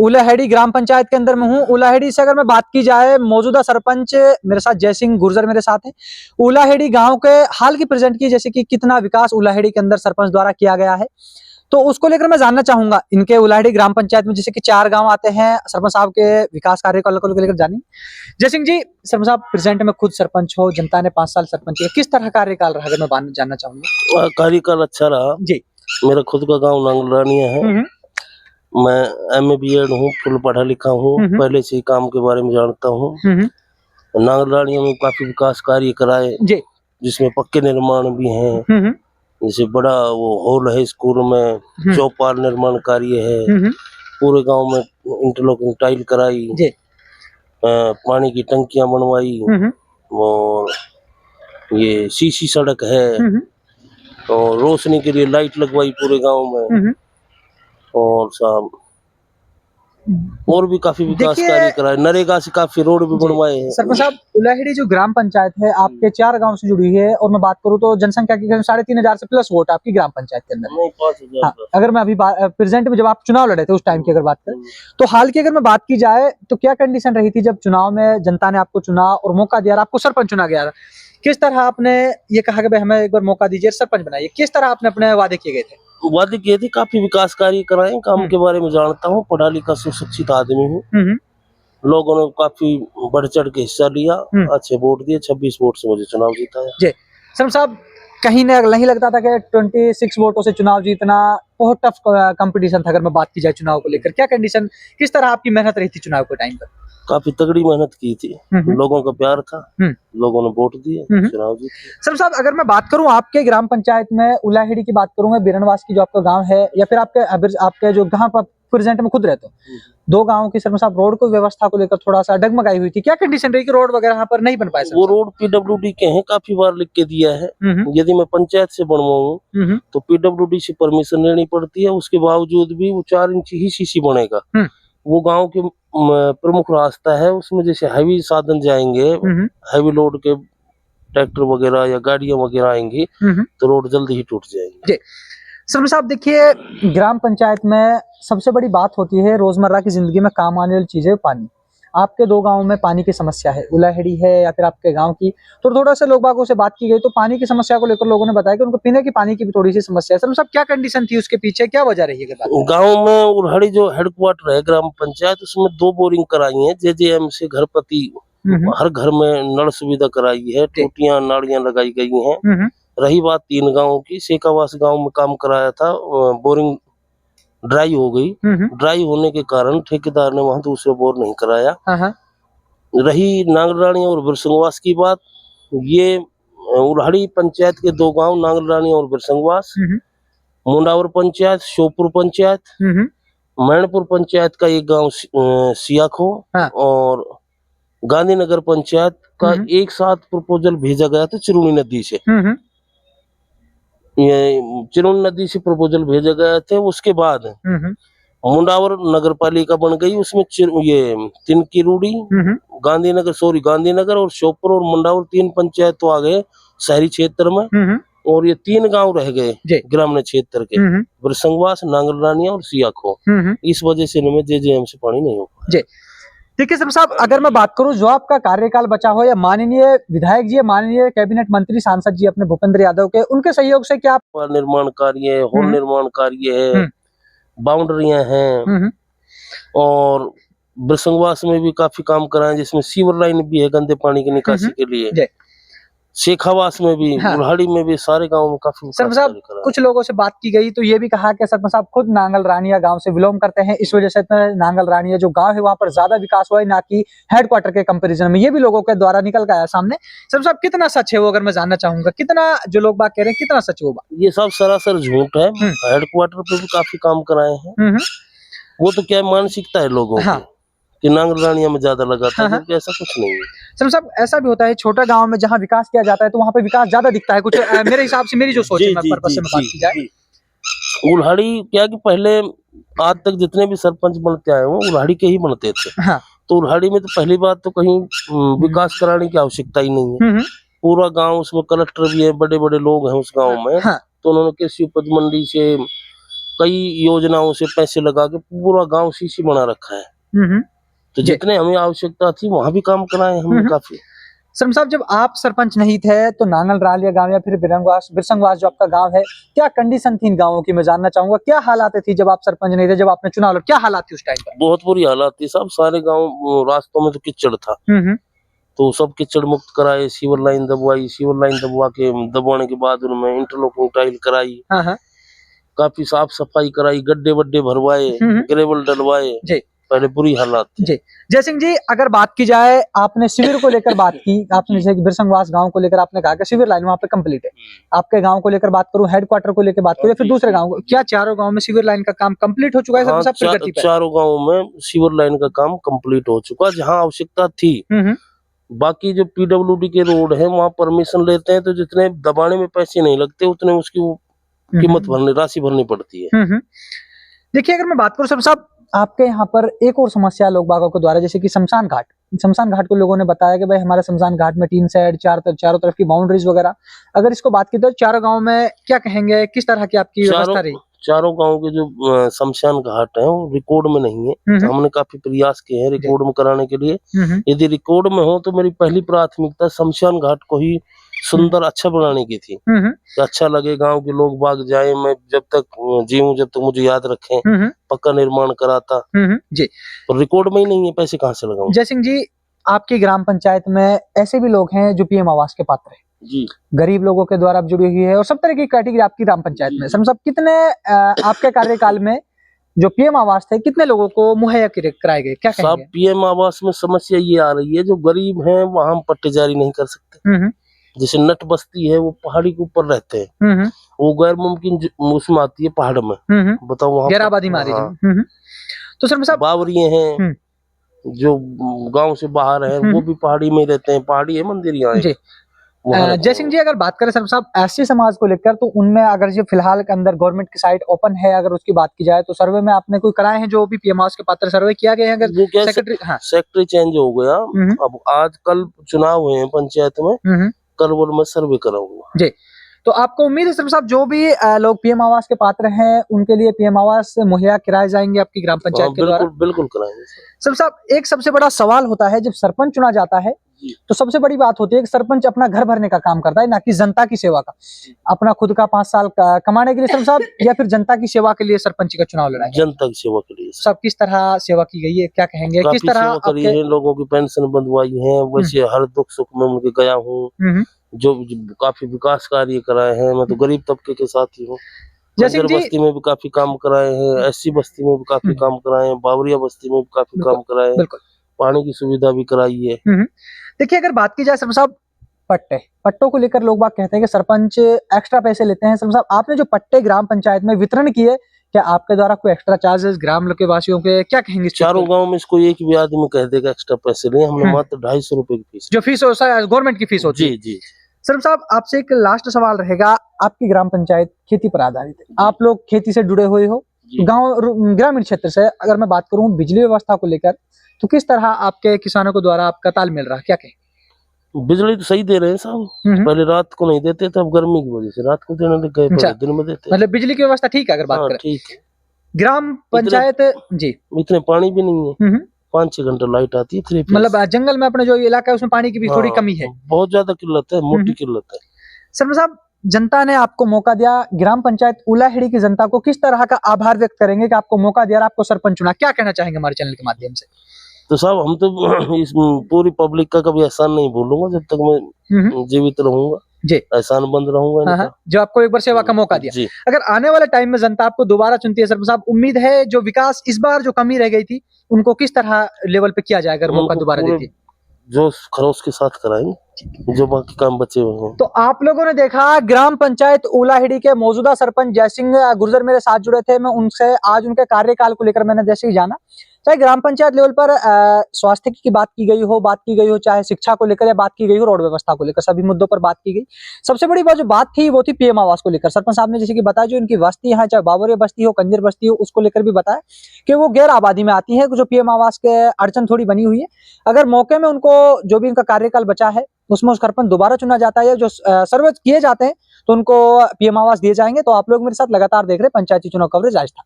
उलाहेड़ी ग्राम पंचायत के अंदर में हूँ। उलाहेड़ी से अगर मैं बात की जाए, मौजूदा सरपंच मेरे साथ जय सिंह गुर्जर मेरे साथ है। उलाहेड़ी गांव के हाल की प्रेजेंट की, जैसे कि कितना विकास उलाहेड़ी के अंदर सरपंच द्वारा किया गया है, तो उसको लेकर मैं जानना चाहूंगा। इनके उलाहेड़ी ग्राम पंचायत में जैसे कि 4 गांव आते हैं, सरपंच साहब के विकास कार्य को लेकर जानेंगे। जय सिंह जी, सरपंच साहब प्रेजेंट में खुद सरपंच हो, जनता ने 5 साल सरपंच किया, किस तरह कार्यकाल रहा, अगर मैं जानना चाहूंगा। कार्यकाल अच्छा रहा जी। मेरा खुद का गांव नांगलरानिया है। मैं MA BEd हूँ, फुल पढ़ा लिखा हूँ, पहले से ही काम के बारे में जानता हूँ। नांगलरानिया में काफी विकास कार्य कराए, जिसमें पक्के निर्माण भी हैं। जैसे बड़ा वो हॉल है स्कूल में, चौपाल निर्माण कार्य है, पूरे गांव में इंटरलॉकिंग टाइल कराई, पानी की टंकियां बनवाई, और ये सीसी सड़क है, और रोशनी के लिए लाइट लगवाई पूरे गांव में, और साहब और भी काफी विकास कार्य कराए, नरेगा से काफी रोड भी बनवाए हैं। सरपंच साहब, उलाहेड़ी जो ग्राम पंचायत है आपके 4 गांव से जुड़ी है, और मैं बात करूं तो जनसंख्या की 3,500 से प्लस वोट आपकी ग्राम पंचायत के अंदर। 5,000। अगर मैं अभी प्रेजेंट में जब आप चुनाव लड़े थे उस टाइम की अगर बात करें, तो हाल की अगर मैं बात की जाए तो क्या कंडीशन रही थी जब चुनाव में जनता ने आपको चुना और मौका दिया, आपको सरपंच चुना गया? किस तरह आपने ये कहा कि भाई हमें एक बार मौका दीजिए, सरपंच बनाइए, किस तरह आपने अपने वादे किए गए थे? वादे किए थे, काफी विकास कार्य कराए, काम के बारे में जानता हूँ, पढ़ा लिखा सुशिक्षित आदमी हूँ। लोगों ने काफी बढ़ चढ़ के हिस्सा लिया, अच्छे वोट दिए, 26 वोट से मुझे चुनाव जीताया। जी सरपंच साहब, कहीं नहीं लगता था कि 26 वोटों से चुनाव जीतना बहुत टफ कंपटीशन था? अगर मैं बात की जाए चुनाव को लेकर, क्या कंडीशन, किस तरह आपकी मेहनत रही थी चुनाव के टाइम पर? काफी तगड़ी मेहनत की थी, लोगों का प्यार था, लोगों ने वोट दिए, चुनाव जीते। सरपंच साहब, अगर मैं बात करूं आपके ग्राम पंचायत में, उलाहेड़ी की बात करूं मैं, बिरनवास की जो आपका गांव है, या फिर आपके जो गांव पर प्रेजेंट में खुद रहते हो, 2 गांवों की सरपंच साहब रोड को व्यवस्था को लेकर थोड़ा सा डगमगाई हुई थी, क्या कंडीशन रही कि रोड वगैरह यहाँ पर नहीं बन पाए? वो रोड PWD के हैं, काफी बार लिख के दिया है, यदि मैं पंचायत से बनवाऊं तो PWD से परमिशन लेनी पड़ती है, उसके बावजूद भी वो 4 इंच ही सीसी बनेगा। वो गांव के प्रमुख रास्ता है, उसमें जैसे हैवी साधन जाएंगे, हैवी लोड के ट्रैक्टर वगैरह या गाड़ियां वगैरह आएंगी, तो रोड जल्दी ही टूट जाएगी। सरपंच साहब देखिए, ग्राम पंचायत में सबसे बड़ी बात होती है रोजमर्रा की जिंदगी में काम आने वाली चीजें, पानी। आपके 2 गांवों में पानी की समस्या है, उलाहेड़ी है या फिर आपके गांव की, तो थोड़ा सा लोग बागों से बात की गई तो पानी की समस्या को लेकर लोगों ने बताया कि उनको पीने की पानी की भी थोड़ी सी समस्या है। सरपंच साहब, क्या कंडीशन थी उसके पीछे, क्या वजह रही है? गाँव में उलाहेड़ी जो हेडक्वार्टर है ग्राम पंचायत, उसमें 2 बोरिंग कराई है, JJM से घरपति, हर घर में नल सुविधा कराई है, टूटियां नालियां लगाई गई हैं। रही बात 3 गांवों की, सेकावास गांव में काम कराया था, बोरिंग ड्राई हो गई, ड्राई होने के कारण ठेकेदार ने वहां दूसरा बोर नहीं कराया। रही नांगलरानी और बिरसंगवास की बात, ये उलाहेड़ी पंचायत के 2 गांव नांगलरानी और बिरसंगवास, मुंडावर पंचायत, श्योपुर पंचायत, मैनपुर पंचायत का एक गांव सियाखो, और गांधीनगर पंचायत का एक साथ प्रपोजल भेजा गया था चिरुनी नदी से। ये चिरुनी नदी से प्रपोजल भेजे गए थे, उसके बाद मुंडावर नगर पालिका बन गई, उसमें ये तिनकीरूड़ी, गांधीनगर और श्योपुर और मुंडावर 3 पंचायत तो आ गए शहरी क्षेत्र में, और ये 3 गांव रह गए ग्रामीण क्षेत्र के, बिरसंगवास, नांगलरानिया और सियाखो। इस वजह से इनमें JJM से पानी नहीं हो पाया। ठीक है सरपंच साहब, अगर मैं बात करूं जो आपका कार्यकाल बचा हो, या माननीय विधायक जी, माननीय कैबिनेट मंत्री, सांसद जी अपने भूपेंद्र यादव के, उनके सहयोग से क्या निर्माण कार्य है, हॉल निर्माण कार्य है, बाउंड्रियां हैं, और बिरसंगवास में भी काफी काम कराए, जिसमें सीवर लाइन भी है गंदे पानी की निकासी के लिए, शेखावास में भी, उलाहेड़ी में भी, सारे गांव में काफी। सरपंच साहब, कुछ लोगों से बात की गई तो ये भी कहा कि सरपंच साहब खुद नांगलरानिया गांव से बिलोंग करते हैं, इस वजह से नांगलरानिया जो गांव है वहां पर ज्यादा विकास हुआ है, ना कि हेडक्वार्टर के कंपैरिजन में। ये भी लोगों के द्वारा निकल के आया सामने। सरपंच साहब, कितना सच है वो, अगर मैं जानना चाहूंगा, कितना जो लोग बात कह रहे हैं, कितना सच है वो बात? ये सब सरासर झूठ है। हेडक्वार्टर पे भी काफी काम कराए हैं, वो तो क्या मानसिकता है लोगों की कि नांगलरानिया में ज्यादा लगाता है, जबकि ऐसा कुछ नहीं है। सरपंच साहब, ऐसा भी होता है छोटा गांव में जहां विकास किया जाता है तो वहां पे विकास ज्यादा दिखता है, कुछ मेरे हिसाब से, मेरी जो सोच है, पर्पस से बात की जाए। उलाहेड़ी क्या कि पहले आज तक जितने भी सरपंच बनते आए वो उलाहेड़ी के ही बनते थे, तो उलाहेड़ी में तो पहली बात तो कहीं विकास कराने की आवश्यकता ही नहीं है। पूरा गांव, उसमें कलेक्टर भी है, बड़े बड़े लोग हैं उस गांव में, तो उन्होंने कृषि उपज मंडी से कई योजनाओं से पैसे लगा के पूरा गांव सीसी बना रखा है। तो जितने हमें आवश्यकता थी वहां भी काम कराए हमने काफी। सरपंच साहब, जब आप सरपंच नहीं थे तो नांगल रालिया गांव या फिर बिरसंगवास जो आपका गांव है, क्या कंडीशन थी इन गांवों की, मैं जानना चाहूंगा। क्या हालात थी जब आप सरपंच नहीं थे, जब आपने चुनाव लड़ा, क्या हालात थी उस टाइम पर? बहुत बुरी हालात थी साहब, सारे गांव रास्तों में तो कीचड़ था। तो सब कीचड़ मुक्त कराए, सीवर लाइन दबवाई, सीवर लाइन दबवाने के बाद उनमें इंटरलॉकिंग टाइल कराई, काफी साफ सफाई कराई, गड्ढे वड्ढे भरवाए, ग्रेवल डलवाए। पहले बुरी हालात थी जी। जय सिंह जी, अगर बात की जाए, आपने शिविर को लेकर बात की, आपने जैसे बिरसंगवास गांव को लेकर आपने कहा कि शिविर लाइन वहां पे कंप्लीट है। आपके गांव को लेकर बात करूं, हेडक्वार्टर को लेकर बात करूं, फिर दूसरे गांव, क्या चारों गांव में शिविर लाइन का काम कंप्लीट हो चुका है? हाँ, चारों गाँव में शिविर लाइन का काम कंप्लीट हो चुका, जहाँ आवश्यकता थी। बाकी जो पीडब्ल्यूडी के रोड है वहाँ परमिशन लेते हैं, तो जितने दबाने में पैसे नहीं लगते उतने उसकी कीमत राशि भरनी पड़ती है। देखिए, अगर मैं बात करूं सरपंच साहब, आपके यहाँ पर एक और समस्या लोग बागों के द्वारा, जैसे कि शमशान घाट को लोगों ने बताया कि भाई हमारे शमशान घाट में टीन शेड, चारों तरफ की बाउंड्रीज वगैरह, अगर इसको बात की तो चारों गांव में क्या कहेंगे, किस तरह की आपकी व्यवस्था रही? चारों गांव के जो शमशान घाट है वो रिकॉर्ड में नहीं है। तो हमने काफी प्रयास किए हैं रिकॉर्ड में कराने के लिए। यदि रिकॉर्ड में हो तो मेरी पहली प्राथमिकता शमशान घाट को ही सुंदर अच्छा बनाने की थी, कि अच्छा लगे, गांव के लोग बाग जाए, मैं जब तक जीऊं जब तक मुझे याद रखें, पक्का निर्माण कराता। जी। और रिकॉर्ड में ही नहीं है, पैसे कहाँ से लगाऊं? जय सिंह जी, आपकी ग्राम पंचायत में ऐसे भी लोग हैं जो पीएम आवास के पात्र हैं जी, गरीब लोगों के द्वारा जुड़ी हुई है, और सब तरह की कैटेगरी आपकी ग्राम पंचायत में। सब कितने आपके कार्यकाल में जो पीएम आवास थे, कितने लोगों को मुहैया कराए गए, क्या कहेंगे? पीएम आवास में समस्या ये आ रही है, जो गरीब हैं वहां हम पट्टे जारी नहीं कर सकते। जैसे नट बस्ती है, वो पहाड़ी के ऊपर रहते हैं, वो गैर मुमकिन उसमें आती है पहाड़ में। बताओ वहाँ गैर आबादी मारी। तो सर साहब, बावरिये हैं जो गांव से बाहर है, वो भी पहाड़ी में रहते हैं, पहाड़ी है मंदिर यहाँ। जय सिंह जी, अगर बात करें सर साहब एससी समाज को लेकर, तो उनमें अगर जो फिलहाल के अंदर गवर्नमेंट की साइट ओपन है, अगर उसकी बात की जाए तो सर्वे में आपने कोई कराए हैं जो भी पीएम आवास के पात्र सर्वे किया गया है? अगर वो क्या सेक्रेटरी चेंज हो गया, अब आज कल चुनाव हुए हैं पंचायत में, कल वो मैं सर्वे कराऊंगा जी। तो आपको उम्मीद है सर साहब जो भी लोग पीएम आवास के पात्र हैं उनके लिए पीएम आवास मुहैया कराए जाएंगे आपकी ग्राम पंचायत के द्वारा? बिल्कुल कराएंगे सर साहब, एक सबसे बड़ा सवाल होता है जब सरपंच चुना जाता है, तो सबसे बड़ी बात होती है कि सरपंच अपना घर भरने का काम करता है, ना कि जनता की सेवा का। अपना खुद का 5 साल का कमाने के लिए सर साहब, या फिर जनता की सेवा के लिए सरपंच का चुनाव लड़ा है? जनता की सेवा के लिए। सब किस तरह सेवा की गई है, क्या कहेंगे, किस तरह करी है? लोगों की पेंशन बंधवाई है, वैसे हर दुख सुख में उनके गया हूँ, जो काफी विकास कार्य कराए हैं। मैं तो गरीब तबके के साथ ही हूँ। जैसे बस्ती में भी काफी काम कराए हैं, एससी बस्ती में भी काफी काम कराए हैं, बावरिया बस्ती में भी काफी काम कराए हैं, पानी की सुविधा भी कराई है। देखिए, अगर बात की जाए सरपंच साहब पट्टों को लेकर, लोग बात कहते हैं कि सरपंच एक्स्ट्रा पैसे लेते हैं। सरपंच साहब, आपने जो पट्टे ग्राम पंचायत में वितरण किए, क्या आपके द्वारा कोई एक्स्ट्रा चार्जेस ग्राम के वासियों के, क्या कहेंगे? चारों गांव में इसको एक भी आदमी कह देगा एक्स्ट्रा पैसे नहीं, हमने मात्र 250 रुपए की फीस, जो फीस गवर्नमेंट की फीस होती है। जी। सर साहब, आपसे एक लास्ट सवाल रहेगा, आपकी ग्राम पंचायत खेती पर आधारित है, आप लोग खेती से जुड़े हुए हो, गांव ग्रामीण क्षेत्र से। अगर मैं बात करूं बिजली व्यवस्था को लेकर, तो किस तरह आपके किसानों को द्वारा आपका तालमेल रहा, क्या कहें? बिजली तो सही दे रहे हैं साहब, पहले रात को नहीं देते थे, अब गर्मी की वजह से रात को देने लग गए, दिन में देते। मतलब बिजली की व्यवस्था ठीक है अगर बात करें? ठीक है। ग्राम पंचायत जी, इतने पानी भी नहीं है, 5-6 घंटे लाइट आती है। मतलब जंगल में अपने जो इलाका है उसमें पानी की भी थोड़ी कमी है, बहुत ज्यादा किल्लत है, मोटी किल्लत है। सर साहब, जनता ने आपको मौका दिया, ग्राम पंचायत उलाहेड़ी की जनता को किस तरह का आभार व्यक्त करेंगे कि आपको मौका दिया, आपको सरपंच चुना, क्या कहना चाहेंगे हमारे चैनल के माध्यम से? तो साहब, हम तो इस पूरी पब्लिक का कभी एहसान नहीं भूलूंगा, जब तक मैं जीवित रहूंगा जी, एहसान बंद रहूंगा जो आपको एक बार सेवा का मौका दिया। अगर आने वाले टाइम में जनता आपको दोबारा चुनती है सरपंच साहब, उम्मीद है जो विकास इस बार जो कमी रह गई थी उनको किस तरह लेवल पे किया जाए, अगर मौका दोबारा देती? जो खरोश के साथ कराएंगे, जो बाकी काम बचे हुए हैं। तो आप लोगों ने देखा, ग्राम पंचायत उलाहेड़ी के मौजूदा सरपंच जय सिंह गुर्जर मेरे साथ जुड़े थे। मैं उनसे आज उनके कार्यकाल को लेकर मैंने जैसे ही जाना, चाहे ग्राम पंचायत लेवल पर स्वास्थ्य की बात की गई हो, चाहे शिक्षा को लेकर या बात की गई हो, रोड व्यवस्था को लेकर, सभी मुद्दों पर बात की गई। सबसे बड़ी बात जो बात थी वो थी पीएम आवास को लेकर। सरपंच साहब ने जैसे कि बताया, जो इनकी बस्ती यहाँ, चाहे बावरिया बस्ती हो, कंजर बस्ती हो, उसको लेकर भी बताया कि वो गैर आबादी में आती है, जो पीएम आवास के अड़चन थोड़ी बनी हुई है। अगर मौके में उनको जो भी इनका कार्यकाल बचा है उसमें सरपंच दोबारा चुना जाता है, जो सर्वे किए जाते हैं तो उनको पीएम आवास दिए जाएंगे। तो आप लोग मेरे साथ लगातार देख रहे हैं पंचायती चुनाव कवरेज आज तक।